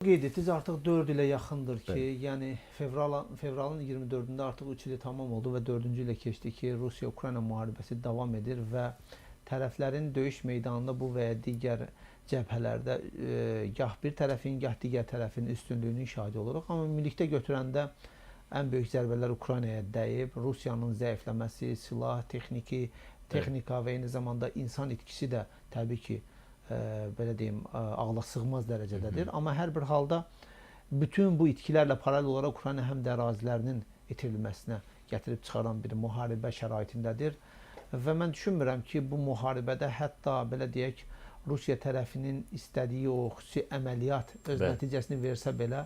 Qeyd etdiniz, artıq 4 ilə yaxındır ki, Bəli. yəni fevralın 24-də artıq 3 ili tamam oldu və 4-cü ilə keçdi ki, Rusiya-Ukrayna müharibəsi davam edir və tərəflərin döyüş meydanında bu və ya digər cəbhələrdə gah bir tərəfin, gah digər tərəfin üstünlüyünün şahidi oluruq. Amma ümumilikdə götürəndə ən böyük zərbələr Ukraynaya dəyib. Rusiyanın zəifləməsi, silah, texnika və eyni zamanda insan itkisi də təbii ki, belə deyim, ağla sığmaz dərəcədədir. Amma hər bir halda bütün bu itkilərlə paralel olaraq Ukrayna həm də ərazilərinin itirilməsinə gətirib çıxaran bir müharibə şəraitindədir. Və mən düşünmürəm ki, bu müharibədə hətta belə deyək, Rusiya tərəfinin istədiyi o xüsusi əməliyyat öz nəticəsini versə belə,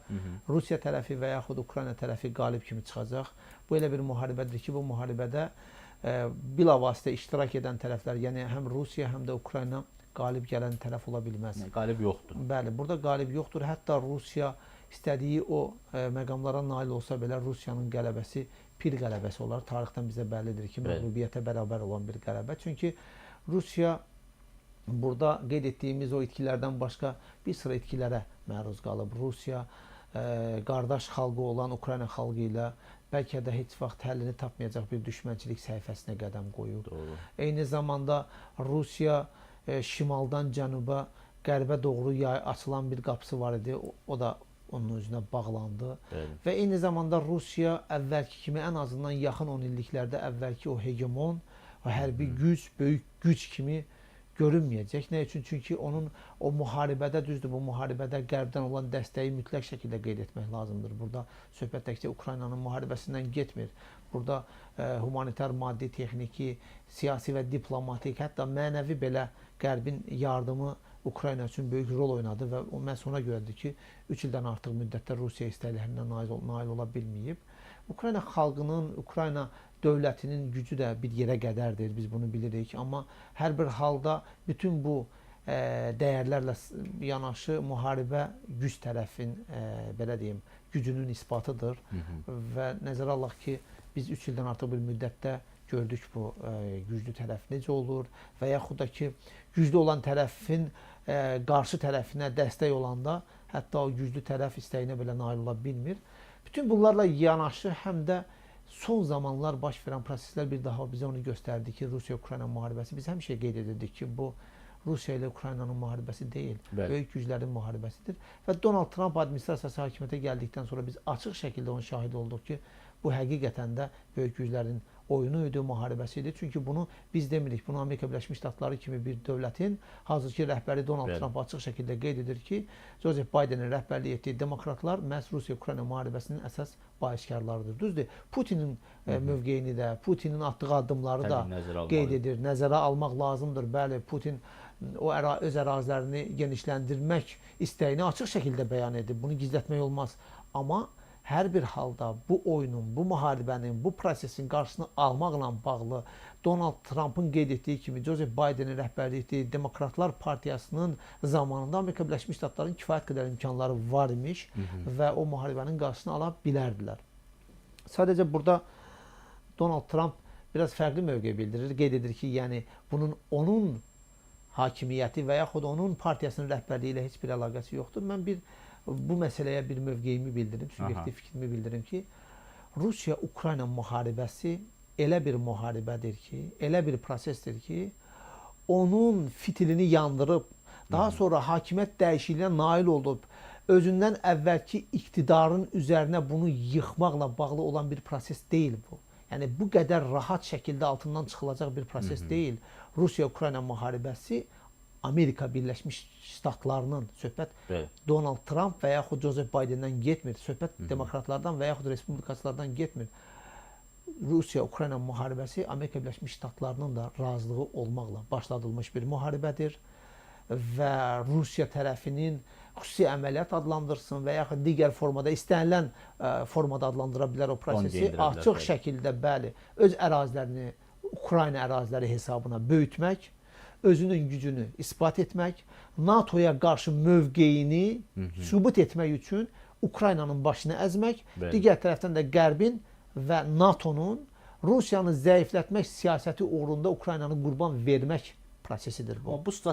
Rusiya tərəfi və yaxud Ukrayna tərəfi qalib kimi çıxacaq. Bu elə bir müharibədir ki, bu müharibədə bilavasitə iştirak edən tərəflər, yəni həm Rusiya, həm də Ukrayna qalib gələn tərəf ola bilməz. Qalib yoxdur. Bəli, burada qalib yoxdur. Hətta Rusiya istədiyi o məqamlara nail olsa belə Rusiyanın qələbəsi pir qələbəsi olar. Tarixdən bizə bəllidir ki, məğlubiyyətə bərabər olan bir qələbə. Çünki Rusiya burada qeyd etdiyimiz o itkilərdən başqa bir sıra itkilərə məruz qalıb. Rusiya qardaş xalqı olan Ukrayna xalqı ilə bəlkə də heç vaxt həllini tapmayacaq bir düşmənçilik səhifəsinə qədəm qoyub. Doğru. Eyni zamanda Rusiya şimaldan cənuba, qərbə doğru açılan bir qapısı var idi. O da onun özünə bağlandı. Bəli. Və eyni zamanda Rusiya əvvəlki kimi, ən azından yaxın 10 illiklərdə əvvəlki o hegemon, o hərbi güc, böyük güc kimi görünməyəcək. Nə üçün? Çünki onun o müharibədə, düzdür, bu müharibədə qərbdən olan dəstəyi mütləq şəkildə qeyd etmək lazımdır. Burada söhbət təkcə Ukraynanın müharibəsindən getmir. Burada humanitar, maddi, texniki, siyasi və diplomatik, hətta mənəvi belə qərbin yardımı Ukrayna üçün böyük rol oynadı və məhz ona görədir ki, 3 ildən artıq müddətdə Rusiya istəklərinə nail ola bilməyib. Ukrayna xalqının, Ukrayna dövlətinin gücü də bir yerə qədərdir, biz bunu bilirik. Amma hər bir halda bütün bu dəyərlərlə yanaşı müharibə güc tərəfin, belə deyim, gücünün isbatıdır. Və nəzərə alaq ki, biz 3 ildən artıq bir müddətdə gördük bu güclü tərəf necə olur və yaxud da ki, güclü olan tərəfin qarşı tərəfinə dəstək olanda hətta o güclü tərəf istəyinə belə nail ola bilmir. Bütün bunlarla yanaşı həm də son zamanlar baş verən proseslər bir daha bizə onu göstərdi ki, Rusiya-Ukrayna müharibəsi, biz həmişə qeyd edirdik ki, bu Rusiya ilə Ukraynanın müharibəsi deyil, böyük güclərin müharibəsidir. Və Donald Trump administrasiyası hakimiyyətə gəldikdən sonra biz açıq şəkildə onun şahidi olduq ki, bu həqiqətən də böyük güclərin oyunu idi, müharibəsi idi. Çünki bunu biz demirik, bunu Amerika Birləşmiş Ştatları kimi bir dövlətin hazırki rəhbəri Donald Trump açıq şəkildə qeyd edir ki, Joseph Bidenin rəhbərlik etdiyi demokratlar məhz Rusiya-Ukrayna müharibəsinin əsas bahiskarlarıdır. Düzdür, Putinin mövqeyini də, Putinin atdığı addımları da qeyd edir, nəzərə almaq lazımdır. Bəli, Putin o öz ərazilərini genişləndirmək istəyini açıq şəkildə bəyan edir. Bunu gizlətmək olmaz. Amma hər bir halda bu oyunun, bu müharibənin, bu prosesin qarşısını almaqla bağlı Donald Trump'ın qeyd etdiyi kimi Joseph Bidenin rəhbərlik etdiyi Demokratlar Partiyasının zamanında Amerika Birləşmiş Ştatlarının kifayət qədər imkanları var imiş və o müharibənin qarşısını ala bilərdilər. Sadəcə burada Donald Trump biraz fərqli mövqe bildirir. Qeyd edir ki, yəni bunun onun hakimiyyəti və yaxud onun partiyasının rəhbərliyi ilə heç bir əlaqəsi yoxdur. Mən bu məsələyə bir mövqeyimi bildirim, subyektiv fikrimi bildirim ki, Rusiya-Ukrayna müharibəsi elə bir müharibədir ki, elə bir prosesdir ki, onun fitilini yandırıb, daha sonra hakimiyyət dəyişikliyinə nail olub, özündən əvvəlki iqtidarın üzərinə bunu yıxmaqla bağlı olan bir proses deyil bu. Yəni, bu qədər rahat şəkildə altından çıxılacaq bir proses deyil. Rusiya-Ukrayna müharibəsi Amerika Birləşmiş Ştatlarının, söhbət Donald Trump və yaxud Joseph Bidendən getmir, söhbət demokratlardan və yaxud respublikaçılardan getmir. Rusiya-Ukrayna müharibəsi Amerika Birləşmiş Ştatlarının da razılığı olmaqla başladılmış bir müharibədir və Rusiya tərəfinin xüsusi əməliyyat adlandırsın və yaxud digər formada, istənilən formada adlandıra bilər o prosesi, açıq şəkildə, bəli, öz ərazilərini Ukrayna əraziləri hesabına böyütmək, özünün gücünü isbat etmək, NATO'ya qarşı mövqeyini sübut etmək üçün Ukraynanın başını əzmək, digər tərəfdən də Qərbin və NATO'nun Rusiyanı zəiflətmək siyasəti uğrunda Ukraynanı qurban vermək prosesidir bu.